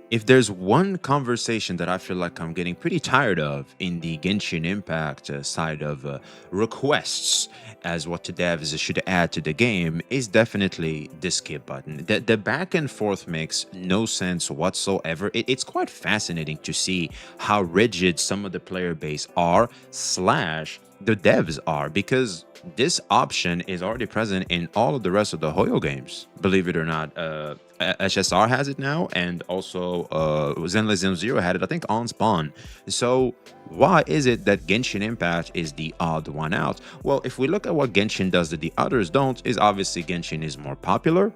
If there's one conversation that I feel like I'm getting pretty tired of in the Genshin Impact side of requests as what the devs should add to the game, is definitely the skip button. The back and forth makes no sense whatsoever. It's quite fascinating to see how rigid some of the player base are slash the devs are, because this option is already present in all of the rest of the Hoyo games. Believe it or not, HSR has it now, and also Zenless Zone Zero had it, I think, on spawn. So why is it that Genshin Impact is the odd one out? Well, if we look at what Genshin does that the others don't, is obviously Genshin is more popular.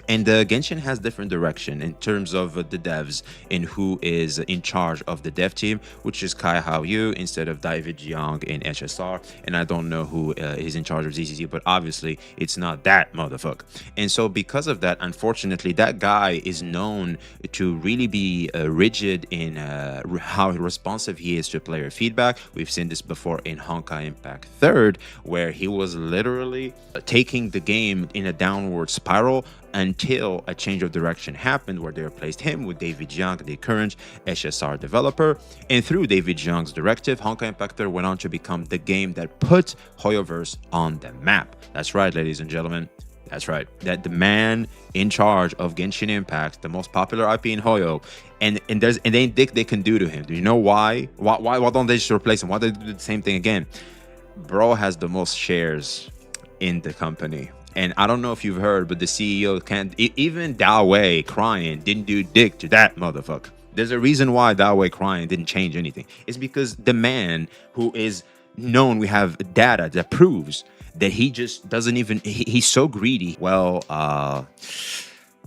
And Genshin has different direction in terms of the devs and who is in charge of the dev team, which is Kai Hao Yu instead of David Young in HSR. And I don't know who is in charge of ZCC, but obviously it's not that motherfucker. And so because of that, unfortunately, that guy is known to really be rigid in how responsive he is to player feedback. We've seen this before in Honkai Impact 3rd, where he was literally taking the game in a downward spiral until a change of direction happened where they replaced him with David Young, the current HSR developer. And through David Young's directive, Honkai Impact 3 went on to become the game that put Hoyoverse on the map. That's right, ladies and gentlemen. That's right. That the man in charge of Genshin Impact, the most popular IP in Hoyo, and they ain't dick they can do to him. Do you know why? Why don't they just replace him? Why don't they do the same thing again? Bro has the most shares in the company. And I don't know if you've heard, but the CEO can't, even Dao Wei crying didn't do dick to that motherfucker. There's a reason why Dao Wei crying didn't change anything. It's because the man who is known, we have data that proves that he just doesn't even, he's so greedy. Well,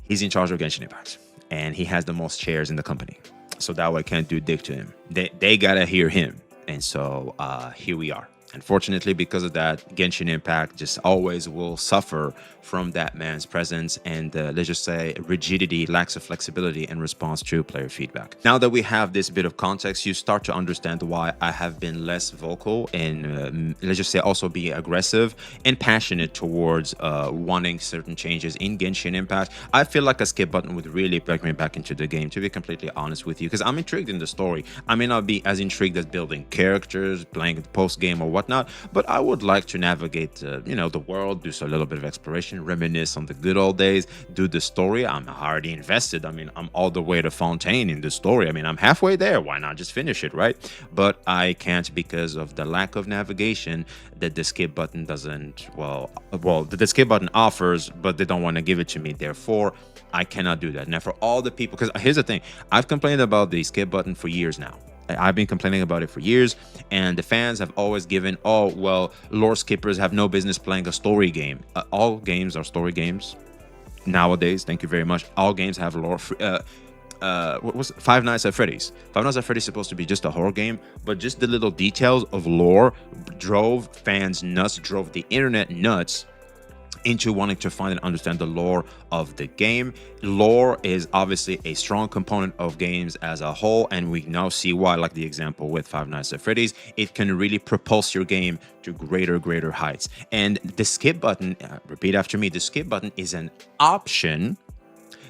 he's in charge of Genshin Impact and he has the most shares in the company. So Dao Wei can't do dick to him. They gotta hear him. And so here we are. Unfortunately, because of that, Genshin Impact just always will suffer from that man's presence and let's just say rigidity, lacks of flexibility in response to player feedback. Now that we have this bit of context, you start to understand why I have been less vocal and let's just say also be aggressive and passionate towards wanting certain changes in Genshin Impact. I feel like a skip button would really bring me back into the game, to be completely honest with you, because I'm intrigued in the story. I may not be as intrigued as building characters, playing the post game or whatnot, but I would like to navigate the world, do a little bit of exploration, reminisce on the good old days, do the story. I'm already invested. I mean, I'm all the way to Fontaine in the story. I mean, I'm halfway there. Why not just finish it, right? But I can't because of the lack of navigation that the skip button doesn't, the skip button offers, but they don't want to give it to me. Therefore, I cannot do that. Now, for all the people, because here's the thing, I've complained about the skip button for years now. I've been complaining about it for years, and the fans have always given, oh, well, lore skippers have no business playing a story game. All games are story games nowadays. Thank you very much. All games have lore. What was it? Five Nights at Freddy's? Five Nights at Freddy's is supposed to be just a horror game, but just the little details of lore drove fans nuts, drove the internet nuts into wanting to find and understand the lore of the game. Lore is obviously a strong component of games as a whole, and we now see why, like the example with Five Nights at Freddy's, it can really propulse your game to greater heights. And the skip button, repeat after me, the skip button is an option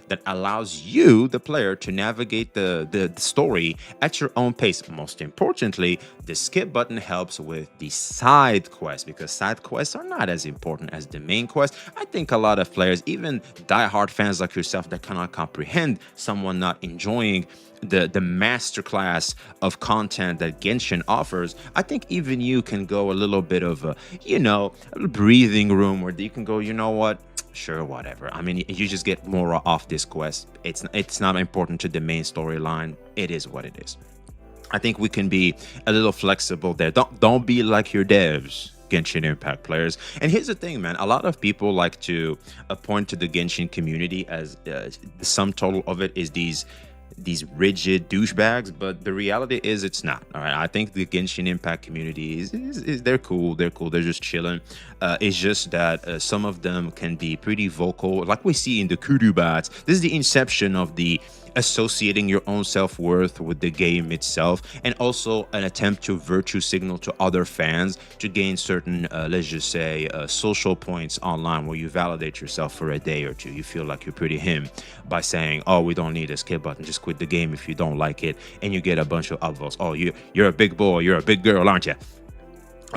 that allows you, the player, to navigate the story at your own pace. Most importantly, the skip button helps with the side quests, because side quests are not as important as the main quest. I think a lot of players, even diehard fans like yourself, that cannot comprehend someone not enjoying the masterclass of content that Genshin offers, I think even you can go a little bit of a breathing room where you can go, you know what? Sure, whatever. I mean, you just get more off this quest. It's not important to the main storyline. It is what it is. I think we can be a little flexible there. Don't be like your devs, Genshin Impact players. And here's the thing, man. A lot of people like to point to the Genshin community as the sum total of it is these rigid douchebags, but the reality is it's not. All right, I think the Genshin Impact community is they're cool. They're just chilling. It's just that some of them can be pretty vocal, like we see in the kudu bats. This is the inception of the associating your own self-worth with the game itself, and also an attempt to virtue signal to other fans to gain certain let's just say social points online, where you validate yourself for a day or two. You feel like you're pretty him by saying, oh, we don't need a skip button, just quit the game if you don't like it, and you get a bunch of upvotes. Oh, you're a big boy, you're a big girl, aren't you?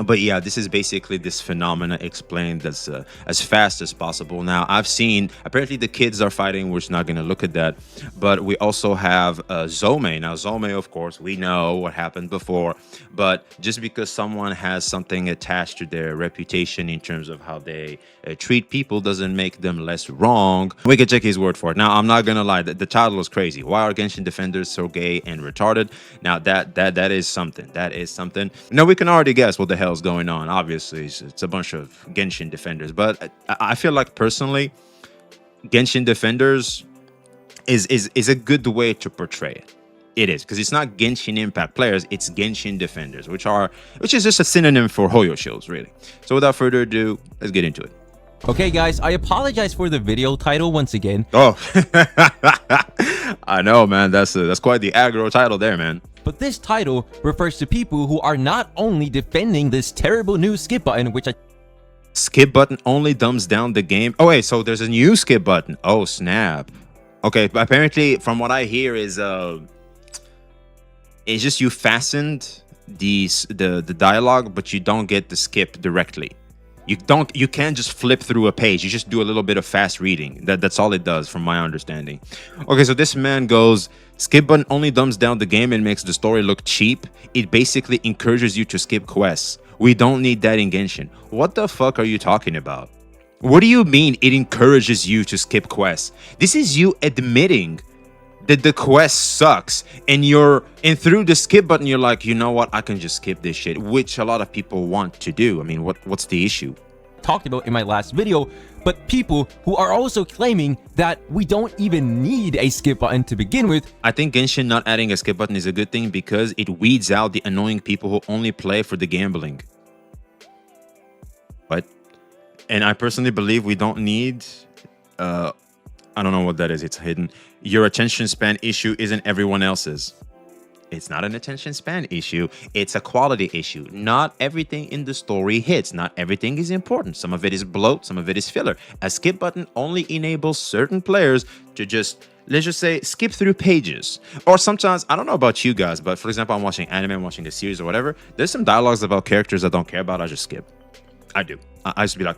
But yeah, this is basically this phenomena explained as fast as possible. Now, I've seen, apparently the kids are fighting. We're just not going to look at that. But we also have Zome. Now, Zome, of course, we know what happened before. But just because someone has something attached to their reputation in terms of how they treat people doesn't make them less wrong. We can check his word for it. Now, I'm not going to lie. The title was crazy. Why are Genshin defenders so gay and retarded? Now, that is something. That is something. Now, we can already guess what the hell's going on. Obviously, it's a bunch of Genshin defenders, but I feel like personally, Genshin defenders is a good way to portray it. It is, because it's not Genshin Impact players, it's Genshin defenders, which is just a synonym for Hoyo shills, really. So without further ado, let's get into it. Okay guys, I apologize for the video title once again. Oh, I know, man. That's quite the aggro title there, man. But this title refers to people who are not only defending this terrible new skip button, which skip button only dumbs down the game. Oh wait, so there's a new skip button. Oh snap. Okay, but apparently from what I hear is it's just you fastened the dialogue, but you don't get the skip directly. You can't just flip through a page. You just do a little bit of fast reading. That's all it does, from my understanding. Okay, so this man goes, skip button only dumbs down the game and makes the story look cheap. It basically encourages you to skip quests. We don't need that in Genshin. What the fuck are you talking about? What do you mean it encourages you to skip quests? This is you admitting that the quest sucks, and through the skip button you're like, you know what, I can just skip this shit, which a lot of people want to do. I mean, what's the issue? Talked about in my last video, but people who are also claiming that we don't even need a skip button to begin with. I think Genshin not adding a skip button is a good thing, because it weeds out the annoying people who only play for the gambling. What? And I personally believe we don't need I don't know what that is. It's hidden. Your attention span issue isn't everyone else's. It's not an attention span issue. It's a quality issue. Not everything in the story hits. Not everything is important. Some of it is bloat. Some of it is filler. A skip button only enables certain players to just, let's just say, skip through pages. Or sometimes, I don't know about you guys, but for example, I'm watching anime, I'm watching a series or whatever. There's some dialogues about characters I don't care about. I just skip. I do. I just be like,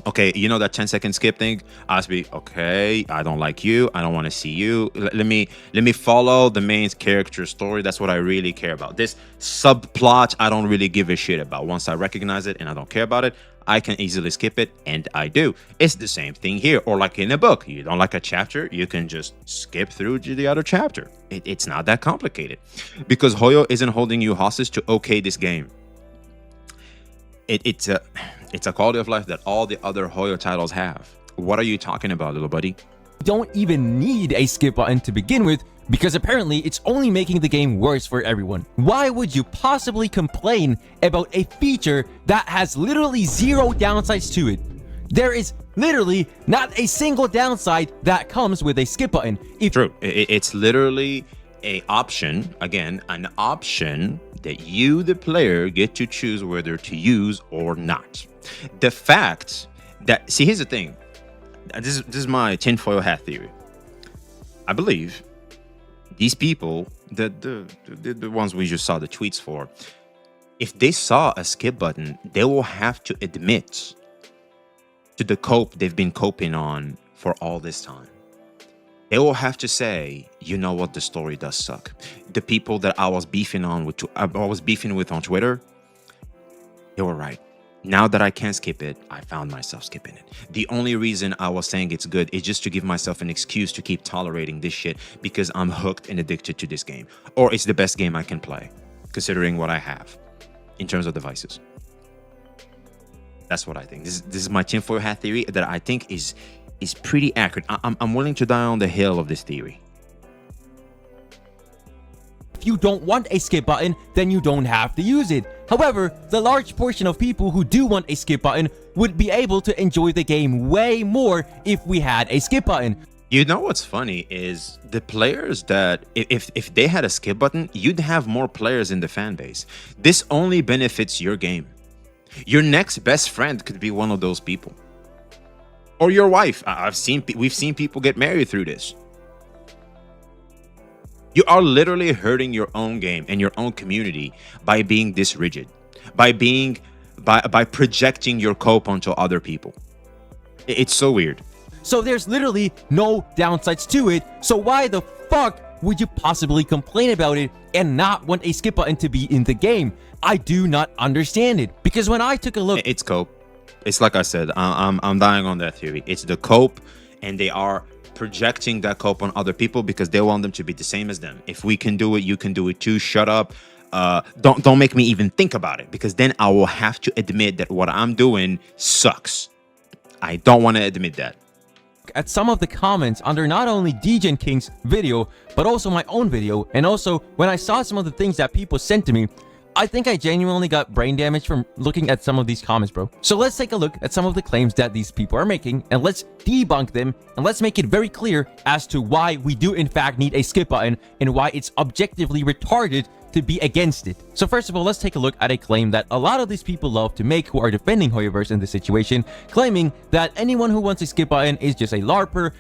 okay, you know that 10-second skip thing? I just be, okay, I don't like you. I don't want to see you. Let me follow the main character story. That's what I really care about. This subplot, I don't really give a shit about. Once I recognize it and I don't care about it, I can easily skip it, and I do. It's the same thing here. Or like in a book, you don't like a chapter, you can just skip through to the other chapter. It's not that complicated, because Hoyo isn't holding you hostage to okay this game. It's a quality of life that all the other Hoyo titles have. What are you talking about, little buddy? Don't even need a skip button to begin with, because apparently it's only making the game worse for everyone. Why would you possibly complain about a feature that has literally zero downsides to it? There is literally not a single downside that comes with a skip button. True. It's literally an option, again, an option that you, the player, get to choose whether to use or not. The fact that, see, here's the thing. This is my tinfoil hat theory. I believe these people, the ones we just saw the tweets for, if they saw a skip button, they will have to admit to the cope they've been coping on for all this time. They will have to say, you know what, the story does suck. The people that I was beefing with on Twitter, they were right. Now that I can't skip it, I found myself skipping it. The only reason I was saying it's good is just to give myself an excuse to keep tolerating this shit, because I'm hooked and addicted to this game. Or it's the best game I can play, considering what I have in terms of devices. That's what I think. This is my tinfoil hat theory that I think is pretty accurate. I'm willing to die on the hill of this theory. If you don't want a skip button, then you don't have to use it. However, the large portion of people who do want a skip button would be able to enjoy the game way more if we had a skip button. You know what's funny is the players that if they had a skip button, you'd have more players in the fan base. This only benefits your game. Your next best friend could be one of those people, or your wife. We've seen people get married through this. You are literally hurting your own game and your own community by being this rigid, by being by projecting your cope onto other people. It's so weird. So there's literally no downsides to it. So why the fuck would you possibly complain about it and not want a skip button to be in the game? I do not understand it. Because when I took a look, it's cope. It's like I said, I'm dying on that theory. It's the cope, and they are projecting that cope on other people because they want them to be the same as them. If we can do it, you can do it too. Shut up. Don't make me even think about it, because then I will have to admit that what I'm doing sucks. I don't want to admit that. At some of the comments under not only Debunking's video, but also my own video, and also when I saw some of the things that people sent to me, I think I genuinely got brain damage from looking at some of these comments, bro. So let's take a look at some of the claims that these people are making, and let's debunk them, and let's make it very clear as to why we do in fact need a skip button, and why it's objectively retarded to be against it. So first of all, let's take a look at a claim that a lot of these people love to make who are defending Hoyoverse in this situation, claiming that anyone who wants a skip button is just a LARPer.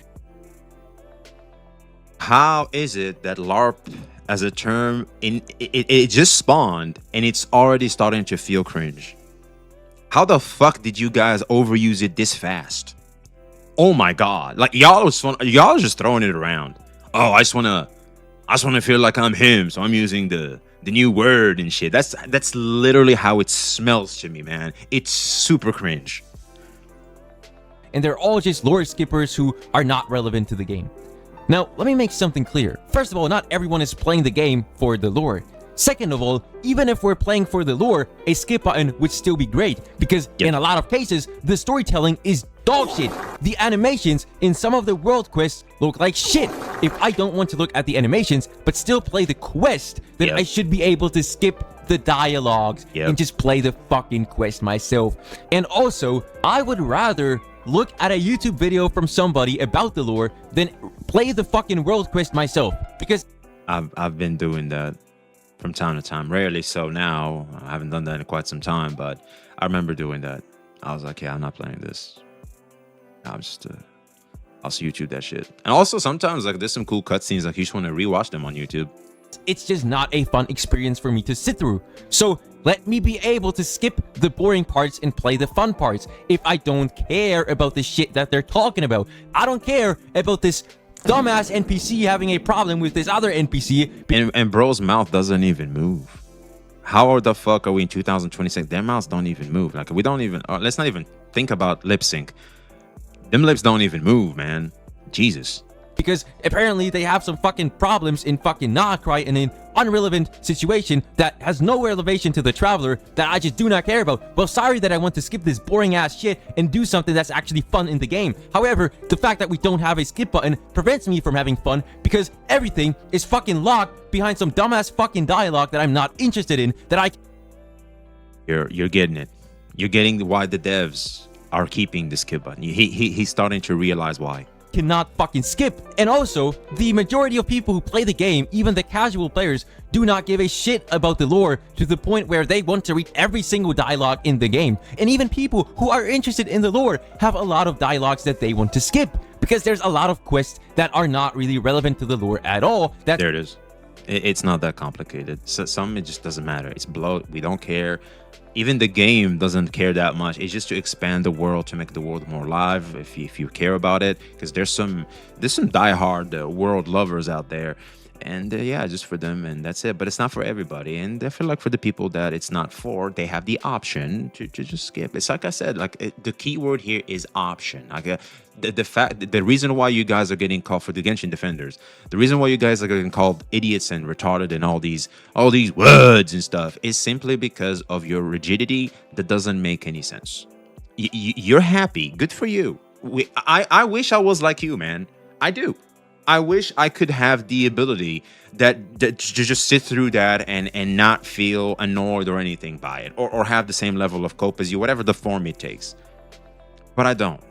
How is it that LARP as a term, it just spawned and it's already starting to feel cringe? How the fuck did you guys overuse it this fast? Oh my god, like y'all was just throwing it around. Oh, I just wanna feel like I'm him, so I'm using the new word and shit. That's literally how it smells to me, man. It's super cringe. And they're all just lore skippers who are not relevant to the game. Now, let me make something clear. First of all, not everyone is playing the game for the lore. Second of all, even if we're playing for the lore, a skip button would still be great, because in a lot of cases, the storytelling is dog shit. The animations in some of the world quests look like shit. If I don't want to look at the animations, but still play the quest, then I should be able to skip the dialogues and just play the fucking quest myself. And also, I would rather look at a YouTube video from somebody about the lore than play the fucking world quest myself, because I've been doing that from time to time, rarely so now. I haven't done that in quite some time, but I remember doing that. I was like, yeah, I'm not playing this. I'll just YouTube that shit. And also sometimes like there's some cool cutscenes, like you just want to rewatch them on YouTube. It's just not a fun experience for me to sit through. So let me be able to skip the boring parts and play the fun parts. If I don't care about the shit that they're talking about, I don't care about this dumbass NPC having a problem with this other NPC. And bro's mouth doesn't even move. How the fuck are we in 2026? Their mouths don't even move. Like, we don't even, let's not even think about lip sync. Them lips don't even move, man. Jesus. Because apparently they have some fucking problems in fucking Nahakrai in an unrelevant situation that has no relevation to the traveler that I just do not care about. Well, sorry that I want to skip this boring ass shit and do something that's actually fun in the game. However, the fact that we don't have a skip button prevents me from having fun, because everything is fucking locked behind some dumbass fucking dialogue that I'm not interested in, that I... You're getting it. You're getting why the devs are keeping the skip button. He's starting to realize why. Cannot fucking skip. And also, the majority of people who play the game, even the casual players, do not give a shit about the lore to the point where they want to read every single dialogue in the game. And even people who are interested in the lore have a lot of dialogues that they want to skip, because there's a lot of quests that are not really relevant to the lore at all. There it is. It's not that complicated. So some, it just doesn't matter. It's bloat. We don't care. Even the game doesn't care that much. It's just to expand the world, to make the world more live, if you care about it, because there's some diehard world lovers out there, and yeah, just for them, and that's it. But it's not for everybody, and I feel like for the people that it's not for, they have the option to just skip. It's like I said, like the key word here is option. Like the reason why you guys are getting called, for the Genshin defenders, the reason why you guys are getting called idiots and retarded and all these words and stuff is simply because of your rigidity that doesn't make any sense. You're happy, good for you. I wish I was like you, man. I do. I wish I could have the ability that to just sit through that and not feel annoyed or anything by it, or have the same level of cope as you, whatever the form it takes. But I don't.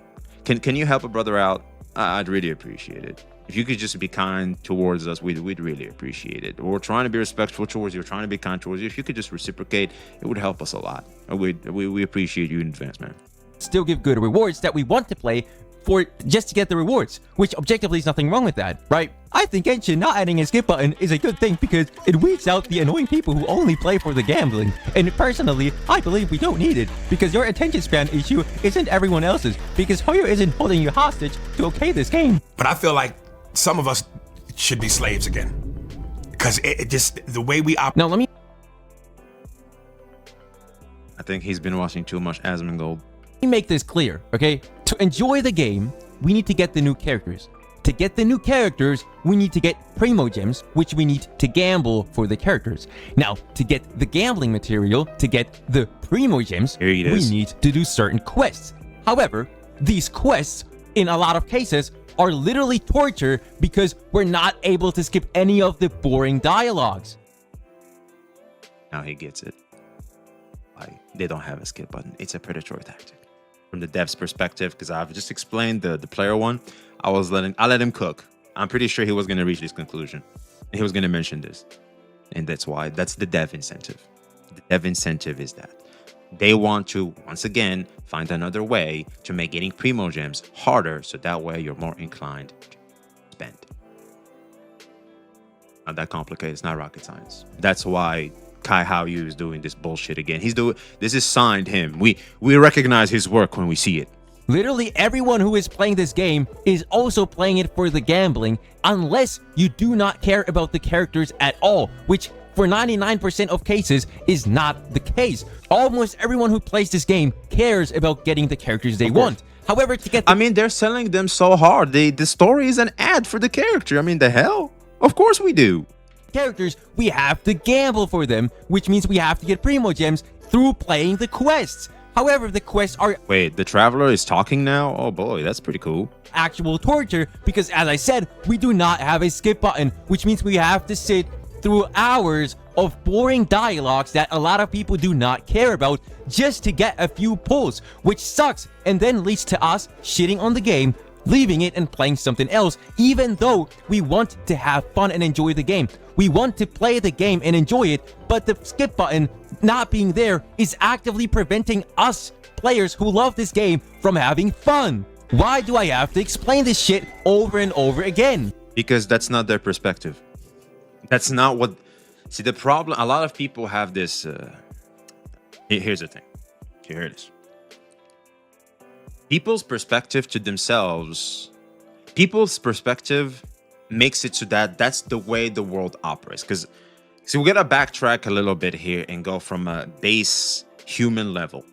Can you help a brother out? I'd really appreciate it. If you could just be kind towards us, we'd really appreciate it. We're trying to be respectful towards you. We're trying to be kind towards you. If you could just reciprocate, it would help us a lot. We appreciate you in advance, man. Still give good rewards that we want to play for just to get the rewards, which objectively is nothing wrong with that, right? I think Genshin not adding a skip button is a good thing because it weeds out the annoying people who only play for the gambling. And personally, I believe we don't need it because your attention span issue isn't everyone else's because Hoyo isn't holding you hostage to okay this game. But I feel like some of us should be slaves again because it just, the way we operate. Now let me think he's been watching too much Asmongold. make this clear, okay? To enjoy the game, we need to get the new characters. To get the new characters, we need to get Primo Gems, which we need to gamble for the characters. Now, to get the gambling material, to get the Primo Gems, Here it we is. need to do certain quests. However, these quests, in a lot of cases, are literally torture because we're not able to skip any of the boring dialogues. Now he gets it. Like, they don't have a skip button. It's a predatory tactic. From the dev's perspective, because I've just explained the player one, I let him cook. I'm pretty sure he was going to reach this conclusion. He was going to mention this. And that's the dev incentive. The dev incentive is that they want to, once again, find another way to make getting Primo Gems harder, so that way you're more inclined to spend. Not that complicated. It's not rocket science. That's why Kai Haoyu is doing this bullshit again. This is signed him. We recognize his work when we see it. Literally everyone who is playing this game is also playing it for the gambling, unless you do not care about the characters at all, which for 99% of cases is not the case. Almost everyone who plays this game cares about getting the characters they want. However, to get I mean, they're selling them so hard. The story is an ad for the character. I mean, the hell? Of course we do. characters, we have to gamble for them, which means we have to get Primo Gems through playing the quests. However, the quests are Wait, the Traveler is talking now? Oh boy, that's pretty cool. actual torture because, as I said, we do not have a skip button, which means we have to sit through hours of boring dialogues that a lot of people do not care about just to get a few pulls, which sucks and then leads to us shitting on the game, leaving it and playing something else, even though we want to have fun and enjoy the game. We want to play the game and enjoy it, but the skip button not being there is actively preventing us players who love this game from having fun. Why do I have to explain this shit over and over again? Because that's not their perspective. That's not what... See, the problem... A lot of people have this... Here's the thing. Here it is. People's perspective to themselves... People's perspective makes it so that that's the way the world operates. Because, see, we gotta backtrack a little bit here and go from a base human level.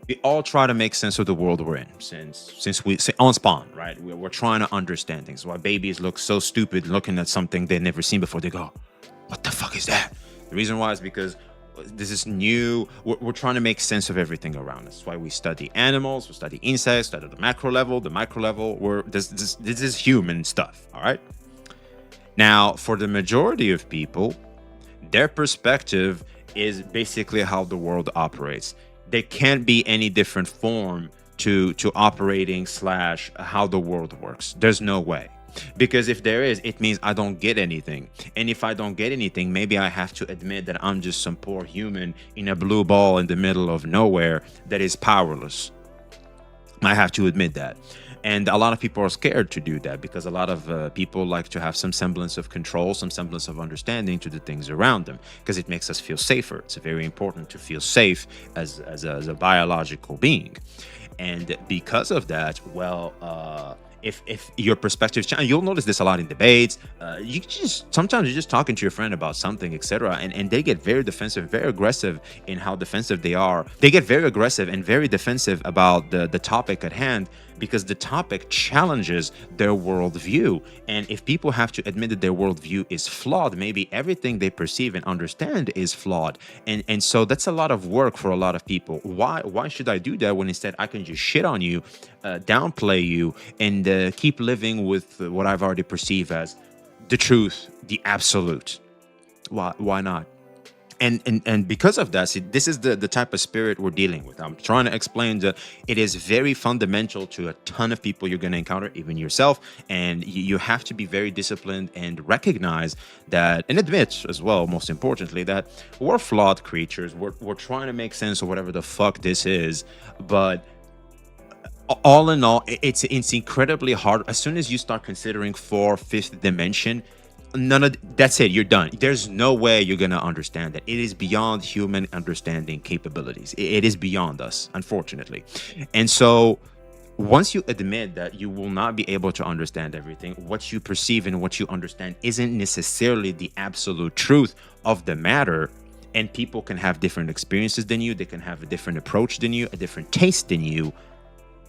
We all try to make sense of the world we're in since we on Spawn, right? We're trying to understand things. Why babies look so stupid looking at something they've never seen before. They go, what the fuck is that? The reason why is because this is new. We're trying to make sense of everything around us. That's why we study animals, we study insects, study the macro level, the micro level. This is human stuff, all right? Now, for the majority of people, their perspective is basically how the world operates. There can't be any different form to operating / how the world works. There's no way. Because if there is, it means I don't get anything. And if I don't get anything, maybe I have to admit that I'm just some poor human in a blue ball in the middle of nowhere that is powerless. I have to admit that. And a lot of people are scared to do that because a lot of people like to have some semblance of control, some semblance of understanding to the things around them because it makes us feel safer. It's very important to feel safe as a biological being. And because of that, well, if your perspective changes, you'll notice this a lot in debates. Sometimes you're just talking to your friend about something, etc., and they get very defensive, very aggressive in how defensive they are. They get very aggressive and very defensive about the topic at hand because the topic challenges their worldview. And if people have to admit that their worldview is flawed, maybe everything they perceive and understand is flawed. And so that's a lot of work for a lot of people. Why should I do that when instead I can just shit on you, downplay you, and keep living with what I've already perceived as the truth, the absolute? Why not? And because of that, see, this is the type of spirit we're dealing with. I'm trying to explain that it is very fundamental to a ton of people you're going to encounter, even yourself, and you have to be very disciplined and recognize that, and admit as well, most importantly, that we're flawed creatures. We're trying to make sense of whatever the fuck this is, but all in all, it's incredibly hard. As soon as you start considering fifth dimension, none of that's it, you're done. There's no way you're gonna understand that. It is beyond human understanding capabilities. It is beyond us, unfortunately. And so once you admit that you will not be able to understand everything, what you perceive and what you understand isn't necessarily the absolute truth of the matter, and people can have different experiences than you, they can have a different approach than you, a different taste than you,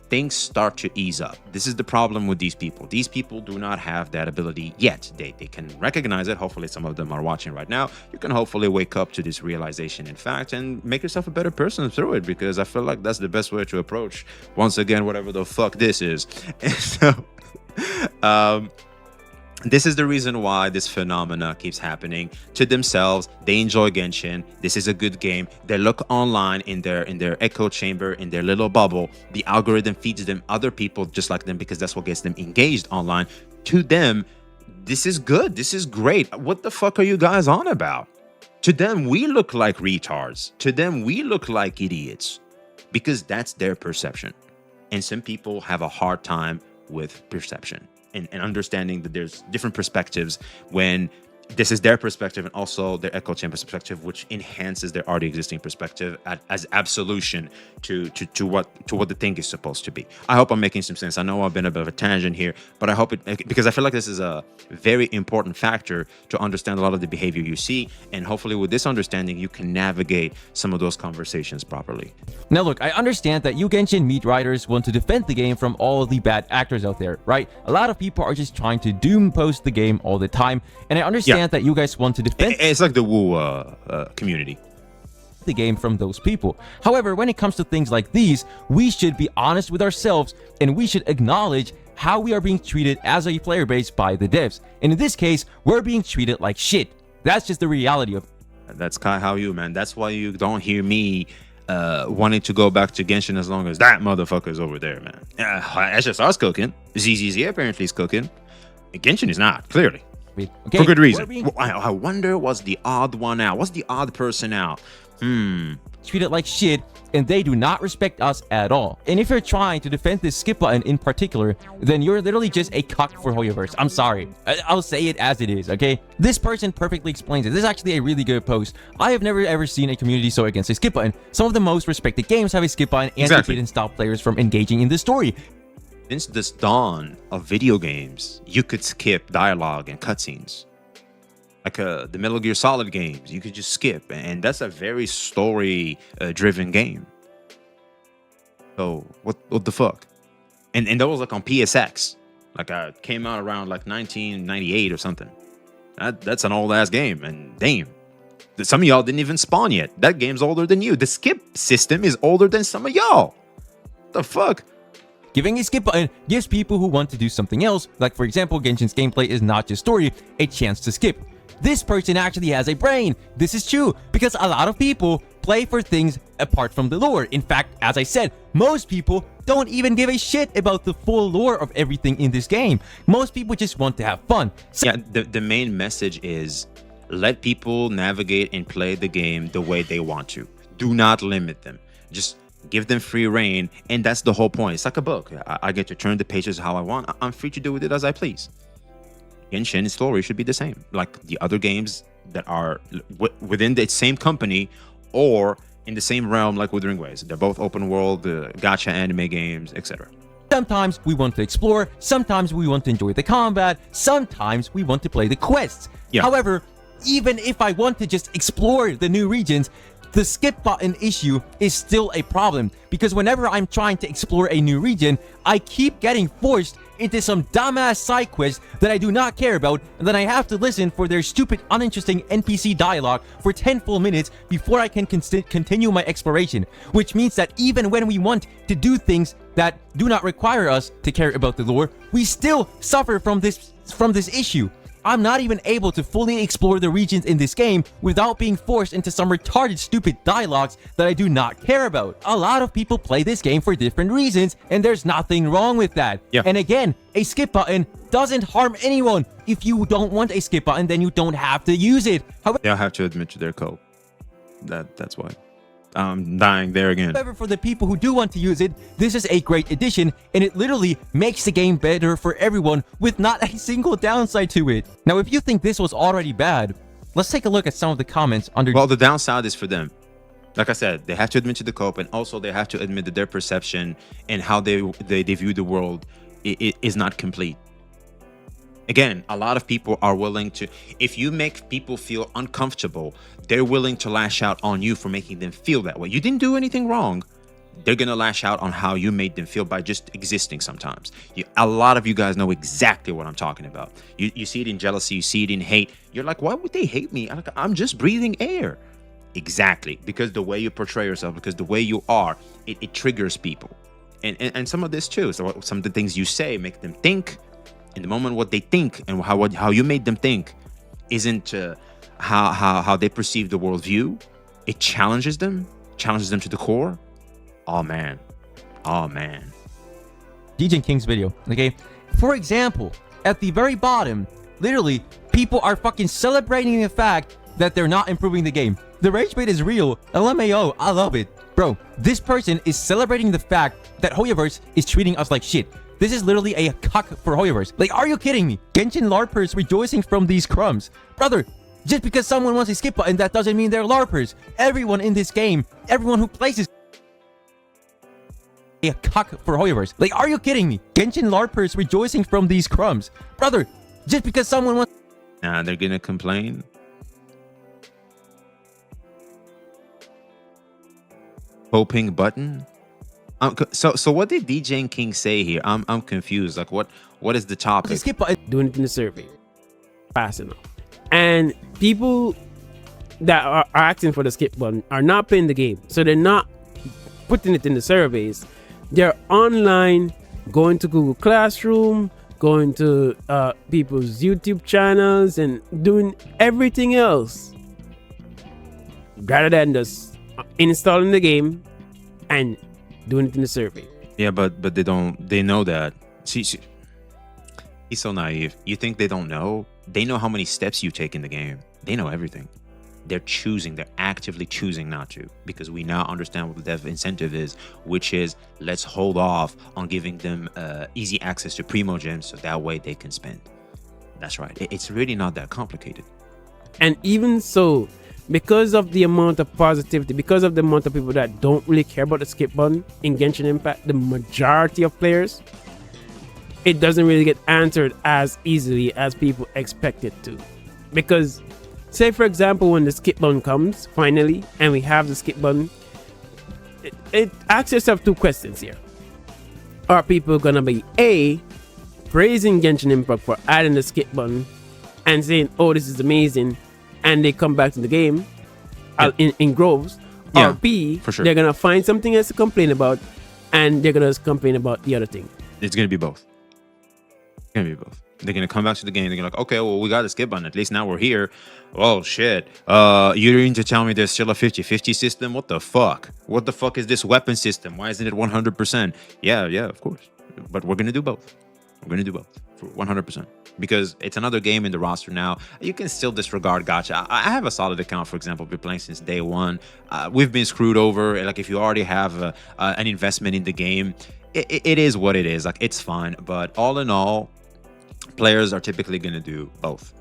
things start to ease up. This is the problem with these people. These people do not have that ability yet. They can recognize it. Hopefully some of them are watching right now. You can hopefully wake up to this realization, in fact, and make yourself a better person through it, because I feel like that's the best way to approach, once again, whatever the fuck this is. And so this is the reason why this phenomena keeps happening to themselves. They enjoy Genshin. This is a good game. They look online in their echo chamber, in their little bubble. The algorithm feeds them other people just like them, because that's what gets them engaged online. To them, this is good. This is great. What the fuck are you guys on about? To them, we look like retards. To them, we look like idiots, because that's their perception. And some people have a hard time with perception. And understanding that there's different perspectives when this is their perspective, and also their echo chamber perspective, which enhances their already existing perspective as absolution to what the thing is supposed to be. I hope I'm making some sense. I know I've been a bit of a tangent here, but I hope it, because I feel like this is a very important factor to understand a lot of the behavior you see, and hopefully with this understanding you can navigate some of those conversations properly. Now look, I understand that you Genshin meat writers want to defend the game from all of the bad actors out there, right? A lot of people are just trying to doom post the game all the time, and I understand that you guys want to defend it's like the Woo community, the game from those people. However, when it comes to things like these, we should be honest with ourselves, and we should acknowledge how we are being treated as a player base by the devs. And in this case, we're being treated like shit. That's just the reality of it. That's Kai how you, man. That's why you don't hear me wanting to go back to Genshin as long as that motherfucker's over there, man. SSR's cooking. ZZZ apparently is cooking. Genshin is not, clearly. Okay, for good reason. I wonder what's the odd one out. What's the odd person out? Treated like shit, and they do not respect us at all. And if you're trying to defend this skip button in particular, then you're literally just a cuck for Hoyoverse. I'm sorry. I'll say it as it is, okay? This person perfectly explains it. This is actually a really good post. I have never ever seen a community so against a skip button. Some of the most respected games have a skip button, and it didn't stop players from engaging in the story. Since this dawn of video games, you could skip dialogue and cutscenes. Like the Metal Gear Solid games, you could just skip, and that's a very story-driven game. So what the fuck? And that was like on PSX, like came out around like 1998 or something. That's an old ass game, and damn, some of y'all didn't even spawn yet. That game's older than you. The skip system is older than some of y'all. What the fuck? Giving a skip button gives people who want to do something else, like for example, Genshin's gameplay is not just story, a chance to skip. This person actually has a brain. This is true, because a lot of people play for things apart from the lore. In fact, as I said, most people don't even give a shit about the full lore of everything in this game. Most people just want to have fun. So yeah, the main message is let people navigate and play the game the way they want to. Do not limit them. Just give them free reign, and that's the whole point. It's like a book. I get to turn the pages how I want. I'm free to do with it as I please. Genshin story should be the same, like the other games that are within the same company or in the same realm, like Wuthering Waves. They're both open world, gacha anime games, etc. Sometimes we want to explore, sometimes we want to enjoy the combat, sometimes we want to play the quests. Yeah. However, even if I want to just explore the new regions, the skip button issue is still a problem, because whenever I'm trying to explore a new region, I keep getting forced into some dumbass side quest that I do not care about, and then I have to listen for their stupid, uninteresting NPC dialogue for 10 full minutes before I can continue my exploration. Which means that even when we want to do things that do not require us to care about the lore, we still suffer from this issue. I'm not even able to fully explore the regions in this game without being forced into some retarded stupid dialogues that I do not care about. A lot of people play this game for different reasons, and there's nothing wrong with that. Yeah. And again, a skip button doesn't harm anyone. If you don't want a skip button, then you don't have to use it. They'll have to admit to their code. That's why. I'm dying there again. However, for the people who do want to use it, this is a great addition, and it literally makes the game better for everyone with not a single downside to it. Now, if you think this was already bad, let's take a look at some of the comments under... Well, the downside is for them. Like I said, they have to admit to the cope, and also they have to admit that their perception and how they view the world is not complete. Again, a lot of people are willing to, if you make people feel uncomfortable, they're willing to lash out on you for making them feel that way. You didn't do anything wrong. They're going to lash out on how you made them feel by just existing sometimes. A lot of you guys know exactly what I'm talking about. You see it in jealousy, you see it in hate. You're like, why would they hate me? I'm just breathing air. Exactly. Because the way you portray yourself, because the way you are, it triggers people. And some of this too. So some of the things you say make them think. In the moment, what they think and how you made them think isn't how they perceive the worldview. It challenges them to the core. Oh man. DJ King's video, okay? For example, at the very bottom, literally, people are fucking celebrating the fact that they're not improving the game. The rage bait is real. LMAO, I love it. Bro, this person is celebrating the fact that Hoyoverse is treating us like shit. This is literally a cuck for Hoyoverse. Like, are you kidding me? Genshin LARPers rejoicing from these crumbs. Brother, just because someone wants a skip button, that doesn't mean they're LARPers. Everyone in this game, everyone who plays this a cuck for Hoyoverse. Like, are you kidding me? Genshin LARPers rejoicing from these crumbs. Brother, just because someone wants... Nah, they're gonna complain. Hoping button? So what did DJ King say here? I'm confused. Like, what is the topic? Skip button. Doing it in the survey fast enough, and people that are asking for the skip button are not playing the game, so they're not putting it in the surveys. They're online, going to Google Classroom, going to people's YouTube channels, and doing everything else rather than just installing the game and doing it in the survey. Yeah, but they know that. See, he's so naive. You think they don't know? They know how many steps you take in the game. They know everything. They're actively choosing not to, because we now understand what the dev incentive is, which is let's hold off on giving them easy access to Primo Gems so that way they can spend. That's right. It's really not that complicated. And even so, because of the amount of positivity, because of the amount of people that don't really care about the skip button in Genshin Impact, the majority of players, it doesn't really get answered as easily as people expect it to. Because, say for example, when the skip button comes, finally, and we have the skip button, it asks yourself two questions here. Are people gonna be A, praising Genshin Impact for adding the skip button and saying, oh, this is amazing, and they come back to the game in groves, or B, for sure, they're gonna find something else to complain about, and they're gonna complain about the other thing. It's gonna be both. It's gonna be both. They're gonna come back to the game. They're gonna like, okay, well, we got the skip button. At least now we're here. Oh shit! You need to tell me there's still a 50-50 system? What the fuck? What the fuck is this weapon system? Why isn't it 100%? Yeah, of course. But we're gonna do both. We're gonna do both for 100%. Because it's another game in the roster now. You can still disregard gacha. I have a solid account, for example, been playing since day one. We've been screwed over. Like, if you already have an investment in the game, it is what it is. Like, it's fine. But all in all, players are typically going to do both.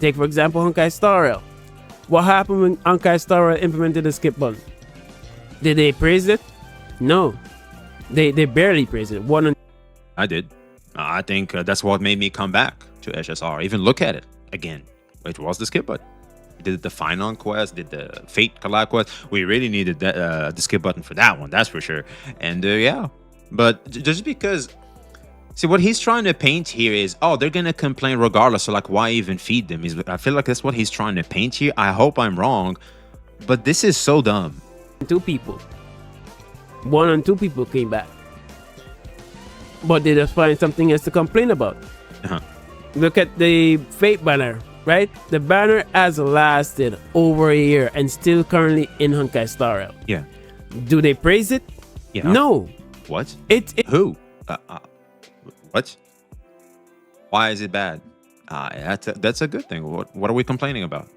Take, for example, Honkai Star Rail. What happened when Honkai Star Rail implemented the skip button? Did they praise it? No. They barely praised it. I did. I think that's what made me come back to SSR. Even look at it again. It was the skip button. Did the Final quest, did the Fate collab quest. We really needed the skip button for that one, that's for sure. And yeah, but just because, see, what he's trying to paint here is, oh, they're gonna complain regardless, so like, why even feed them? I feel like that's what he's trying to paint here. I hope I'm wrong, but this is so dumb. 2 people. 1 and 2 people came back. but they just find something else to complain about. Uh-huh. Look at the Fate banner, right? The banner has lasted over a year and still currently in Honkai Star Rail. Yeah. Do they praise it? Yeah. No. What? It Who? What? Why is it bad? That's a good thing. What are we complaining about?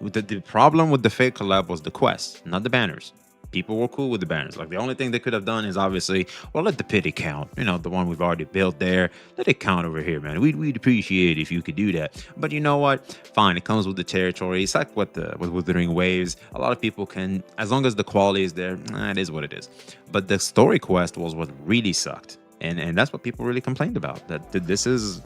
The problem with the Fate collab was the quest, not the banners. People were cool with the banners. Like, the only thing they could have done is obviously, well, let the pity count. You know, the one we've already built there. Let it count over here, man. We'd appreciate if you could do that. But you know what? Fine, it comes with the territory. It's like with Withering Waves. A lot of people can, as long as the quality is there, it is what it is. But the story quest was what really sucked. And that's what people really complained about. That this is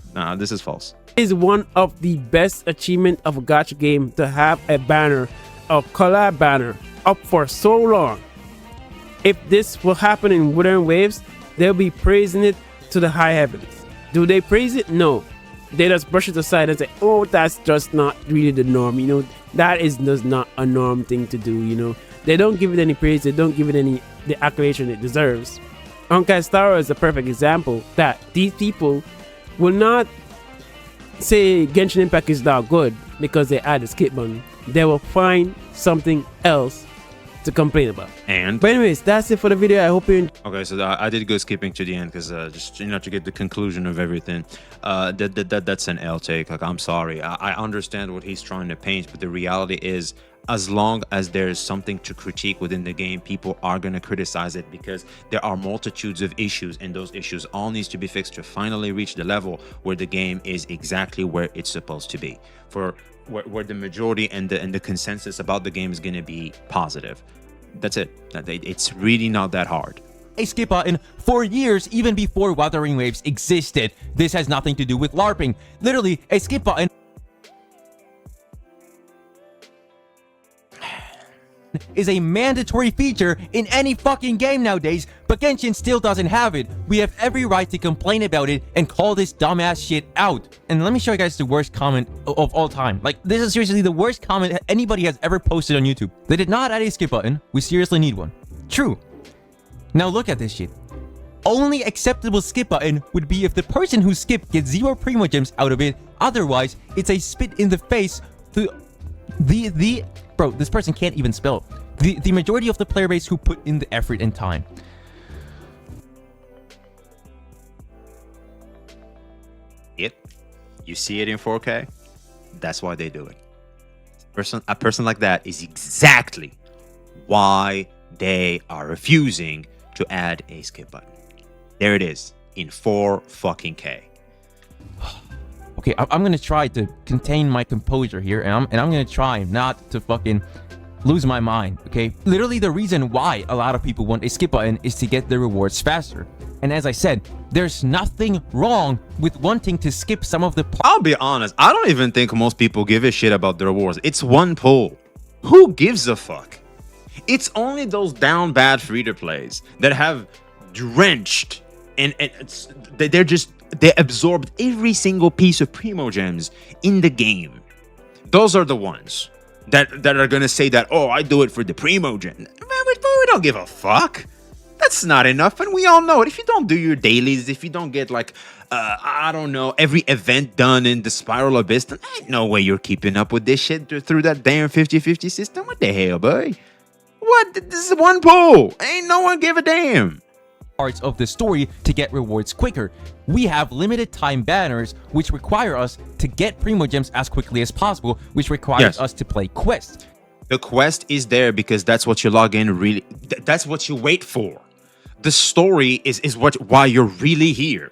false. is one of the best achievement of a gacha game to have a banner, a collab banner, up for so long. If this will happen in Withering Waves, they'll be praising it to the high heavens. Do they praise it? No. They just brush it aside and say, oh, that's just not really the norm. You know, that is just not a norm thing to do. You know, they don't give it any praise. They don't give it any the acclamation it deserves. Honkai Star Rail is a perfect example that these people will not say Genshin Impact is not good because they add a skip button. They will find something else to complain about. But anyways, that's it for the video. I hope you Okay, so I did go skipping to the end because just, you know, to get the conclusion of everything. That's an L take. Like, I'm sorry. I understand what he's trying to paint, but the reality is, as long as there's something to critique within the game, people are going to criticize it because there are multitudes of issues, and those issues all needs to be fixed to finally reach the level where the game is exactly where it's supposed to be. For where the majority and the consensus about the game is going to be positive. That's it. It's really not that hard. A skip button for years, even before Wuthering Waves existed. This has nothing to do with LARPing. Literally, a skip button is a mandatory feature in any fucking game nowadays, but Genshin still doesn't have it. We have every right to complain about it and call this dumbass shit out. And let me show you guys the worst comment of all time. Like, this is seriously the worst comment anybody has ever posted on YouTube. They did not add a skip button. We seriously need one. True. Now look at this shit. Only acceptable skip button would be if the person who skipped gets 0 primo gems out of it. Otherwise, it's a spit in the face to bro, this person can't even spell. The majority of the player base who put in the effort and time. You see it in 4K? That's why they do it. A person like that is exactly why they are refusing to add a skip button. There it is in 4 fucking K. Okay, I'm gonna try to contain my composure here, and I'm gonna try not to fucking lose my mind, okay? Literally, the reason why a lot of people want a skip button is to get the rewards faster. And as I said, there's nothing wrong with wanting to skip some of the I'll be honest, I don't even think most people give a shit about the rewards. It's one pull. Who gives a fuck? It's only those down bad free-to-plays that have drenched and they absorbed every single piece of primo gems in the game. Those are the ones that are gonna say that, oh, I do it for the primo gem. Man, we don't give a fuck. That's not enough, and we all know it. If you don't do your dailies, if you don't get, like, I don't know, every event done in the Spiral Abyss, then ain't no way you're keeping up with this shit through that damn 50-50 system. What the hell, boy? What? This is one pull. Ain't no one give a damn. Parts of the story to get rewards quicker. We have limited time banners which require us to get primo gems as quickly as possible, which requires us to play quests. The quest is there because that's what you log in, really. That's what you wait for. The story is why you're really here.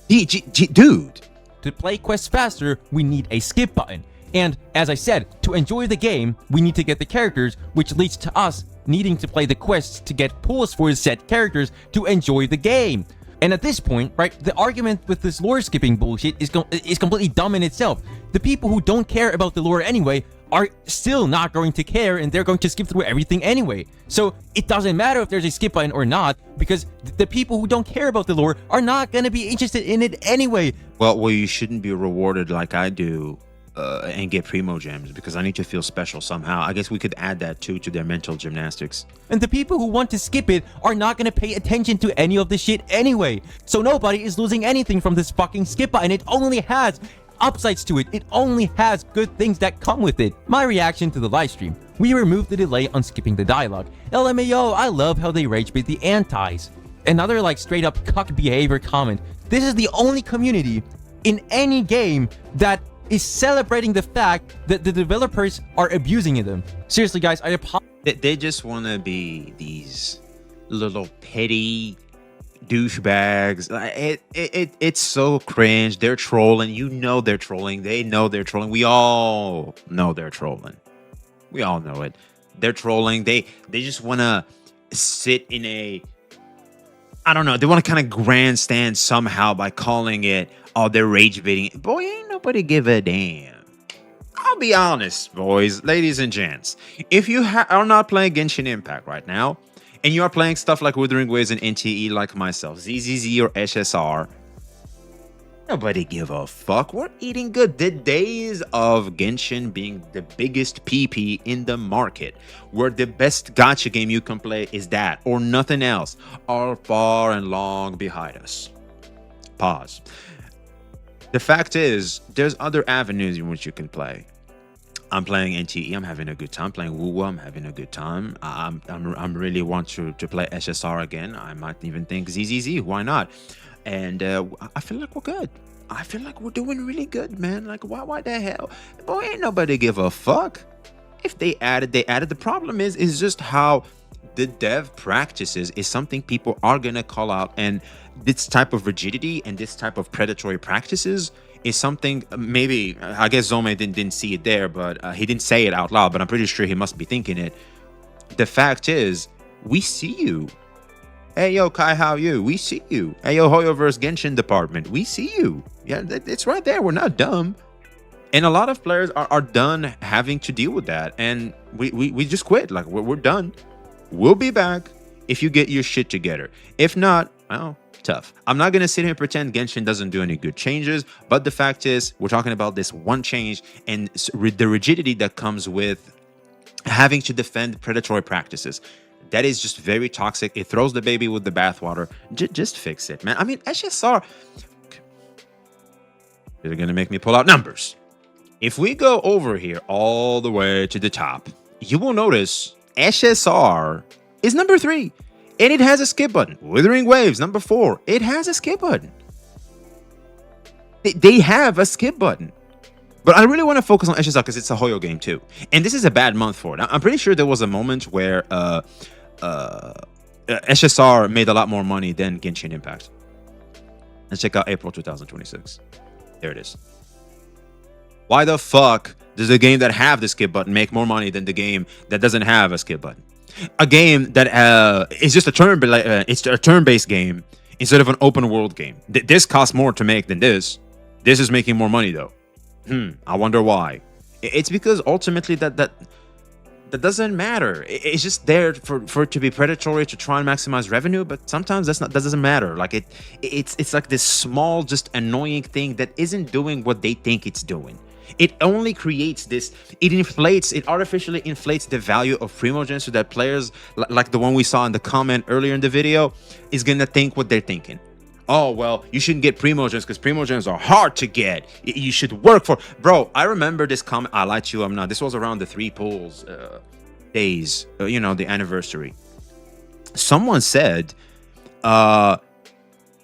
Dude. To play quests faster, we need a skip button. And as I said, to enjoy the game, we need to get the characters, which leads to us needing to play the quests to get pulls for set characters to enjoy the game. And at this point, right, the argument with this lore skipping bullshit is completely dumb in itself. The people who don't care about the lore anyway are still not going to care, and they're going to skip through everything anyway. So it doesn't matter if there's a skip button or not, because the people who don't care about the lore are not going to be interested in it anyway. Well, you shouldn't be rewarded like I do and get primo gems because I need to feel special somehow. I guess we could add that too to their mental gymnastics. And the people who want to skip it are not gonna pay attention to any of this shit anyway. So nobody is losing anything from this fucking skip button. It only has upsides to it. It only has good things that come with it. My reaction to the livestream: we removed the delay on skipping the dialogue. LMAO, I love how they rage bait the antis. Another like straight up cuck behavior comment. This is the only community in any game that is celebrating the fact that the developers are abusing them. Seriously guys, I apologize. They just want to be these little petty douchebags. It's so cringe. They're trolling. You know they're trolling. They know they're trolling. We all know they're trolling. We all know it. They're trolling. They just want to sit in a, I don't know, they want to kind of grandstand somehow by calling it, oh, they're rage baiting. Boy, ain't nobody give a damn. I'll be honest, boys, ladies and gents. If you are not playing Genshin Impact right now, and you are playing stuff like Withering Waves and NTE like myself, ZZZ or SSR, nobody give a fuck. We're eating good. The days of Genshin being the biggest PP in the market, where the best gacha game you can play is that or nothing else, are far and long behind us. Pause. The fact is, there's other avenues in which you can play. I'm playing NTE. I'm having a good time. Playing Woo, I'm having a good time. I'm really want to play SSR again. I might even think ZZZ. Why not? And I feel like we're good. I feel like we're doing really good, man. Like, why the hell? Boy, ain't nobody give a fuck. If they added, they added. The problem is just how the dev practices is something people are gonna call out, and this type of rigidity and this type of predatory practices is something, maybe, I guess Zome didn't see it there, but he didn't say it out loud, but I'm pretty sure he must be thinking it. The fact is, we see you. Hey, yo, Kai, how you? We see you. Hey, yo, Hoyoverse Genshin department, we see you. Yeah, it's right there. We're not dumb. And a lot of players are done having to deal with that. And we just quit. Like, we're done. We'll be back if you get your shit together. If not, well, tough. I'm not going to sit here and pretend Genshin doesn't do any good changes, but the fact is, we're talking about this one change and the rigidity that comes with having to defend predatory practices. That is just very toxic. It throws the baby with the bathwater. Just fix it, man. I mean, SSR, they're going to make me pull out numbers. If we go over here all the way to the top, you will notice SSR is number 3. And it has a skip button. Withering Waves, number 4. It has a skip button. They have a skip button. But I really want to focus on SSR because it's a Hoyo game too. And this is a bad month for it. I'm pretty sure there was a moment where SSR made a lot more money than Genshin Impact. Let's check out April 2026. There it is. Why the fuck does the game that have the skip button make more money than the game that doesn't have a skip button? A game that is just a it's a turn-based game instead of an open world game. This costs more to make than this. This is making more money though. I wonder why. It's because ultimately that doesn't matter. It's just there for it to be predatory to try and maximize revenue, but sometimes that doesn't matter. Like it's like this small, just annoying thing that isn't doing what they think it's doing. It only creates this, it artificially inflates the value of Primogens so that players, like the one we saw in the comment earlier in the video, is gonna think what they're thinking. Oh, well, you shouldn't get Primogens because Primogens are hard to get. You should work for... Bro, I remember this comment. I lied to you, I'm not. This was around the 3 pools days, the anniversary. Someone said,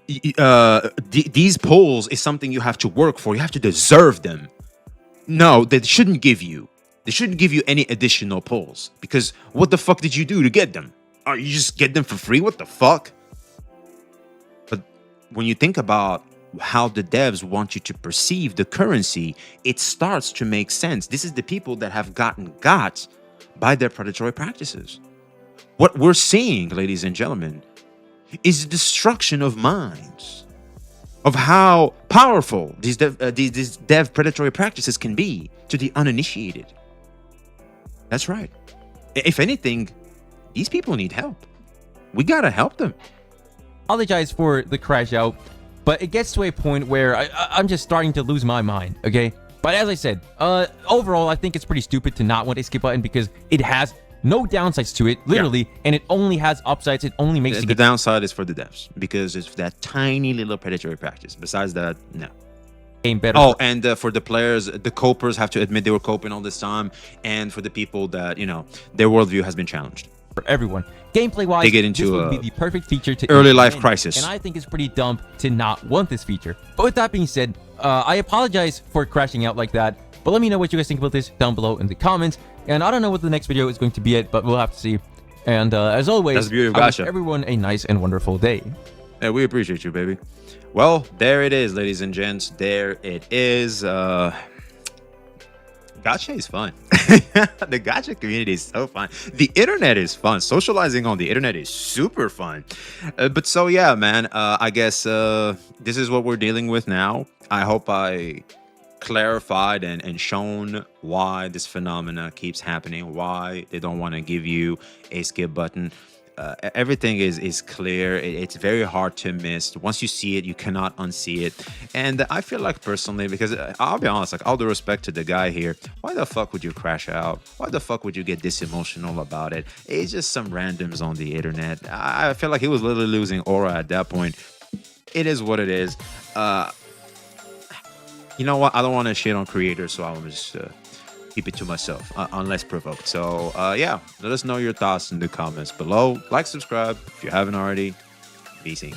these pools is something you have to work for. You have to deserve them. No, they shouldn't give you. They shouldn't give you any additional pulls because what the fuck did you do to get them? You just get them for free? What the fuck? But when you think about how the devs want you to perceive the currency, it starts to make sense. This is the people that have gotten got by their predatory practices. What we're seeing, ladies and gentlemen, is destruction of minds, of how powerful these dev predatory practices can be to the uninitiated. That's right. If anything, these people need help. We gotta help them. Apologize for the crash out, but it gets to a point where I'm just starting to lose my mind, okay? But as I said, overall, I think it's pretty stupid to not want a skip button because it has no downsides to it, literally, and it only has upsides. It only makes The downside is for the devs because it's that tiny little predatory practice. Besides that, no. game better. Oh, and for the players, the copers have to admit they were coping all this time, and for the people that, you know, their worldview has been challenged. For everyone. Gameplay-wise, They get into this would be the perfect feature to early life implement, crisis. and I think it's pretty dumb to not want this feature. But with that being said, I apologize for crashing out like that, but let me know what you guys think about this down below in the comments. And I don't know what the next video is going to be yet, but we'll have to see. And as always, That's the beauty of I wish gacha. everyone a nice and wonderful day. Yeah, we appreciate you, baby. Well, there it is, ladies and gents. There it is. Gacha is fun. The gacha community is so fun. The internet is fun. Socializing on the internet is super fun. But so yeah, man, I guess this is what we're dealing with now. I hope I clarified and shown why this phenomena keeps happening, why they don't want to give you a skip button. Everything is clear. It's very hard to miss. Once you see it, you cannot unsee it. And I feel like personally, because I'll be honest, like all due respect to the guy here, why the fuck would you crash out? Why the fuck would you get this emotional about it? It's just some randoms on the internet. I feel like he was literally losing aura at that point. It is what it is. You know what? I don't want to shit on creators, so I'll just keep it to myself, unless provoked. So, yeah, let us know your thoughts in the comments below. Like, subscribe if you haven't already. Be seen.